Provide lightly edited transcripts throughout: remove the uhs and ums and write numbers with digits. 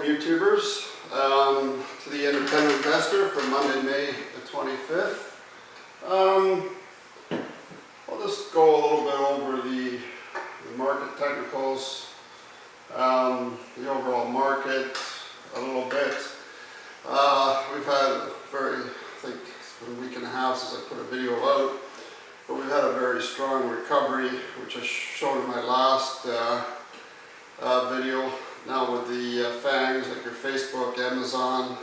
YouTubers, to the independent investor for Monday, May the 25th. I'll just go a little bit over the market technicals, the overall market a little bit. We've had I think it's been a week and a half since I put a video out, but we've had a very strong recovery, which I showed in my last video. Now with the FANGs like your Facebook, Amazon,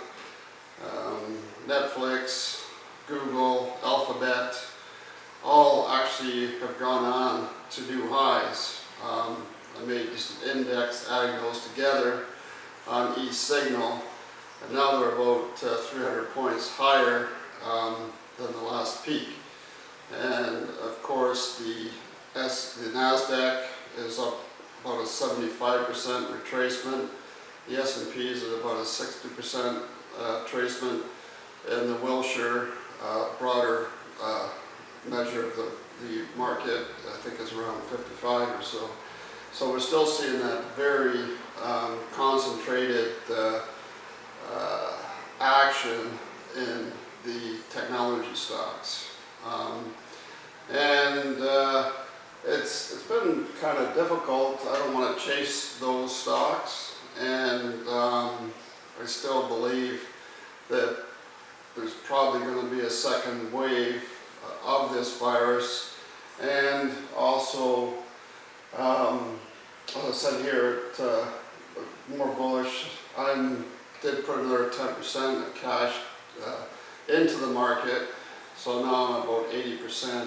Netflix, Google, Alphabet, all actually have gone on to new highs. I made just an index adding those together on each signal, and now they're about 300 points higher than the last peak. And of course the NASDAQ is up about a 75% retracement. The S&P is at about a 60% retracement, and the Wilshire broader measure of the market, I think, is around 55 or so. So we're still seeing that very concentrated action in the technology stocks. It's been kind of difficult. I don't want to chase those stocks, and I still believe that there's probably going to be a second wave of this virus. And also, as I said here, more bullish. I did put another 10% of cash into the market, so now I'm about 80%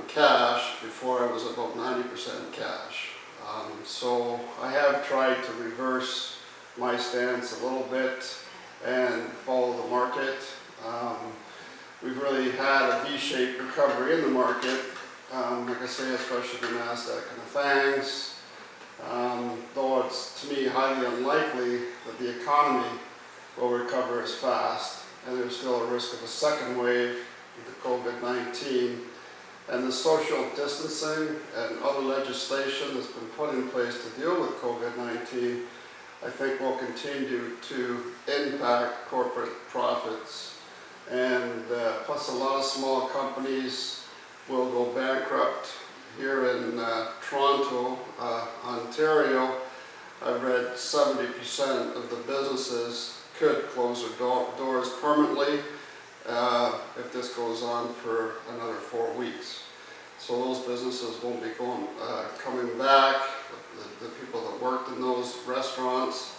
cash. Before I was about 90% cash. So I have tried to reverse my stance a little bit and follow the market. We've really had a V-shaped recovery in the market, like I say, especially the NASDAQ and the FANGs, though it's, to me, highly unlikely that the economy will recover as fast, and there's still a risk of a second wave with the COVID-19. And the social distancing and other legislation that's been put in place to deal with COVID-19, I think, will continue to impact corporate profits. And plus, a lot of small companies will go bankrupt. Here in Toronto, Ontario, I've read 70% of the businesses could close their doors permanently if this goes on for another 4 weeks. So those businesses won't be coming back. The people that worked in those restaurants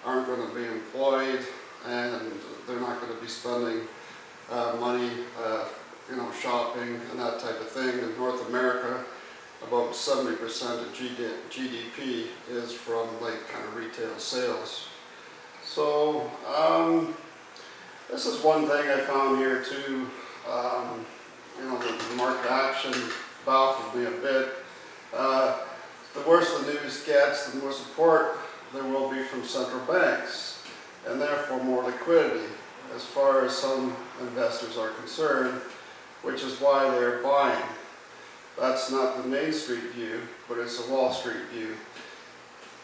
aren't going to be employed, and they're not going to be spending money, shopping and that type of thing. In North America, about 70% of GDP is from kind of retail sales. So this is one thing I found here too. The market action baffled me a bit. The worse the news gets, the more support there will be from central banks, and therefore more liquidity as far as some investors are concerned, which is why they're buying. That's not the Main Street view, but it's a Wall Street view.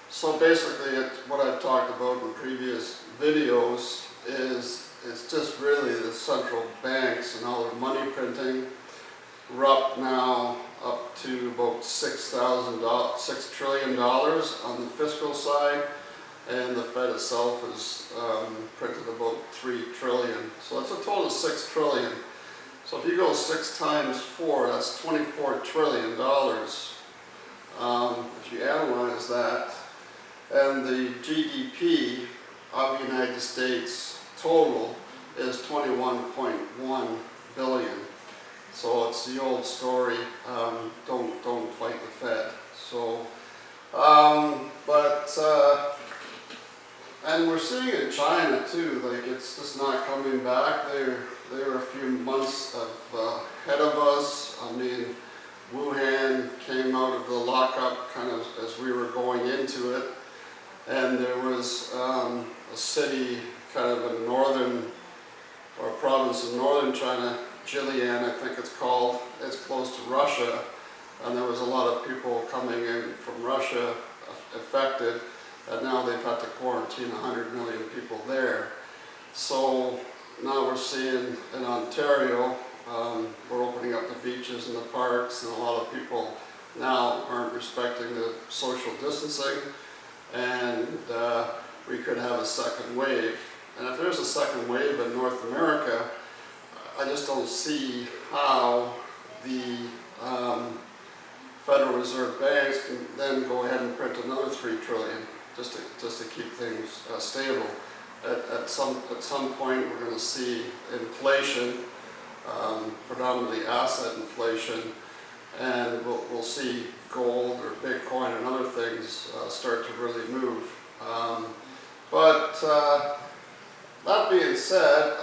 So basically, what I've talked about in previous videos is it's just really the central banks and all their money printing. We're up now up to about $6 trillion on the fiscal side, and the Fed itself has printed about $3 trillion. So that's a total of $6 trillion. So if you go 6 times 4, that's $24 trillion. If you analyze that, and the GDP of the United States total is 21.1 billion. So it's the old story, don't fight the Fed. So, and we're seeing it in China too, it's just not coming back. They're a few months ahead of us. I mean, Wuhan came out of the lockup kind of as we were going into it, and there was a city kind of in northern, or a province in northern China, Jillian, I think it's called. It's close to Russia, and there was a lot of people coming in from Russia affected. and now they've had to quarantine 100 million people there. So now we're seeing in Ontario, we're opening up the beaches and the parks, and a lot of people now aren't respecting the social distancing, and we could have a second wave. And if there's a second wave in North America, I just don't see how the Federal Reserve banks can then go ahead and print another $3 trillion just to keep things stable. At some point, we're going to see inflation, predominantly asset inflation, and we'll see gold or Bitcoin and other things start to really move. That being said,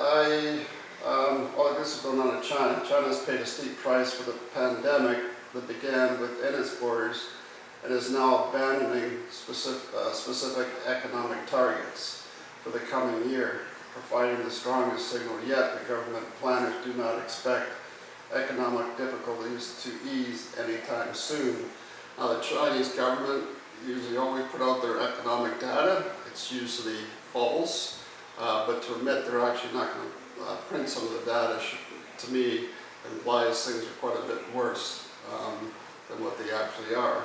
well, this is going on in China. China's paid a steep price for the pandemic that began within its borders and is now abandoning specific economic targets for the coming year, providing the strongest signal yet. The government planners do not expect economic difficulties to ease anytime soon. Now, the Chinese government usually always put out their economic data. It's usually false, but to admit they're actually not going to print some of the data, to me, implies things are quite a bit worse than what they actually are.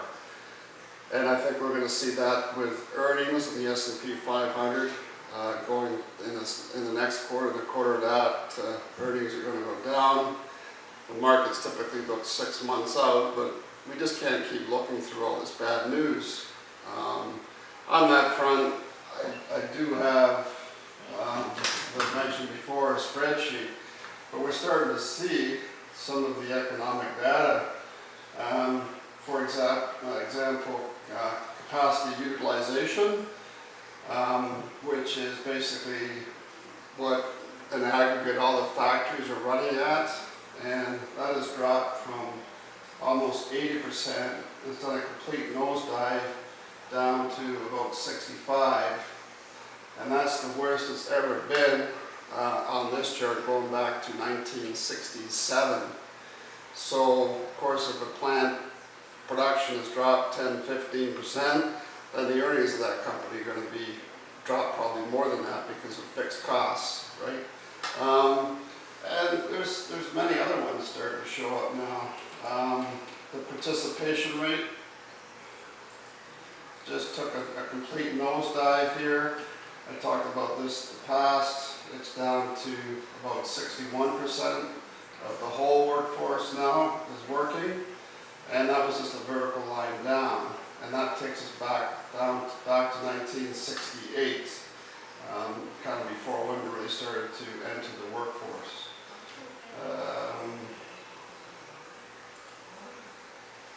And I think we're going to see that with earnings in the S&P 500 going in the next quarter. The quarter of that, earnings are going to go down. The market's typically about 6 months out, but we just can't keep looking through all this bad news. On that front, I do have, as mentioned before, a spreadsheet, but we're starting to see some of the economic data. For example, capacity utilization, which is basically what in aggregate all the factories are running at, and that has dropped from almost 80%. It's done a complete nosedive down to about 65, and that's the worst it's ever been on this chart going back to 1967. So, of course, if a plant production has dropped 10-15%, then the earnings of that company are going to be dropped probably more than that because of fixed costs, right? And there's many other ones starting to show up now. The participation rate just took a complete nosedive here. I talked about this in the past. It's down to about 61% of the whole workforce now is working, and that was just a vertical line down, and that takes us back to 1968, kind of before women really started to enter the workforce.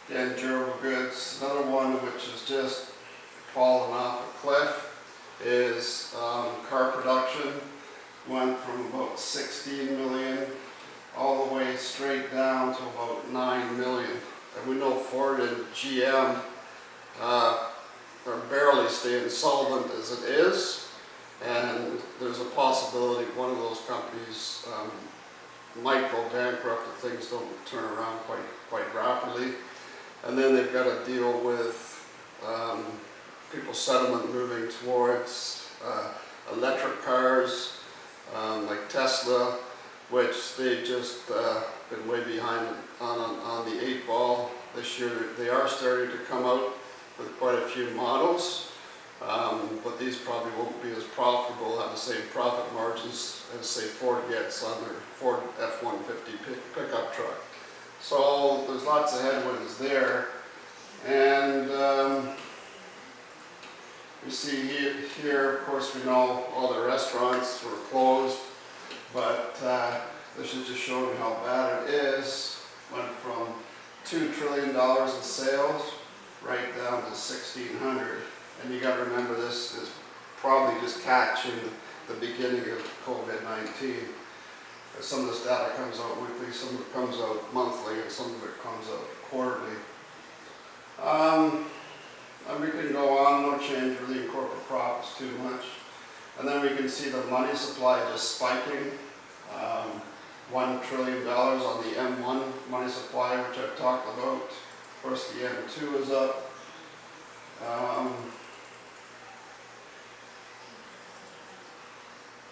Again, durable goods. Another one which has just fallen off a cliff is car production. Went from about 16 million all the way straight down to about 9 million. And we know Ford and GM are barely staying solvent as it is, and there's a possibility one of those companies might go bankrupt if things don't turn around quite rapidly. And then they've got to deal with people's sentiment moving towards electric cars, like Tesla, which they've just been way behind on the 8 ball this year. They are starting to come out with quite a few models, but these probably won't be as profitable, have the same profit margins as, say, Ford gets on their Ford F-150 pickup truck. So there's lots of headwinds there, and we see here, of course, we know all the restaurants were closed, but this is just showing how bad it is. Went from $2 trillion in sales right down to 1,600, and you got to remember this is probably just catching the beginning of COVID-19. Some of this data comes out weekly, some of it comes out monthly, and some of it comes out quarterly. And we can go on, no change really in corporate profits too much. And then we can see the money supply just spiking. $1 trillion on the M1 money supply, which I've talked about. Of course, the M2 is up.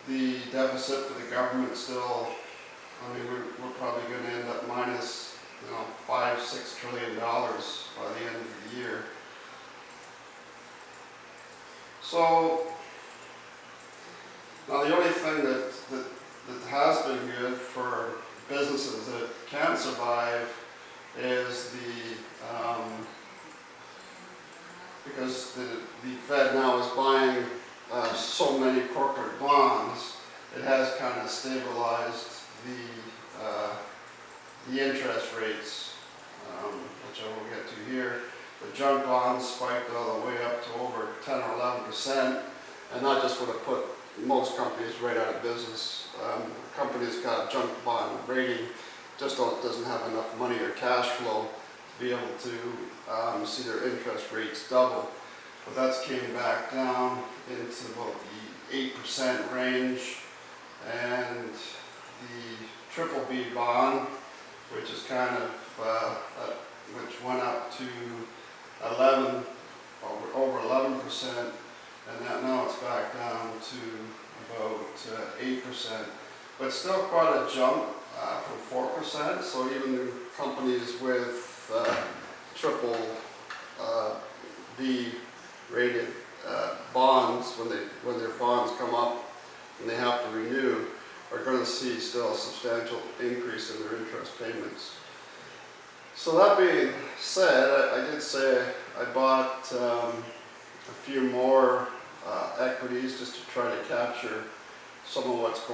the deficit for the government still, I mean, we're probably going to end up minus, $5-6 trillion by the end of the year. So now the only thing that has been good for businesses that can survive is because the Fed now is buying so many corporate bonds, it has kind of stabilized the interest rates, which I will get to here. The junk bonds spiked all the way up to over 10 or 11%, and that just would have put most companies right out of business. Companies got junk bond rating, just doesn't have enough money or cash flow to be able to see their interest rates double. But that's came back down into about the 8% range, and the BBB bond, which is kind of which went up to over 11%, and that now it's back down to about 8%, but still quite a jump from 4%. So even companies with triple B rated bonds, when their bonds come up and they have to renew, are going to see still a substantial increase in their interest payments. So that being said, I did say I bought a few more equities just to try to capture some of what's going on.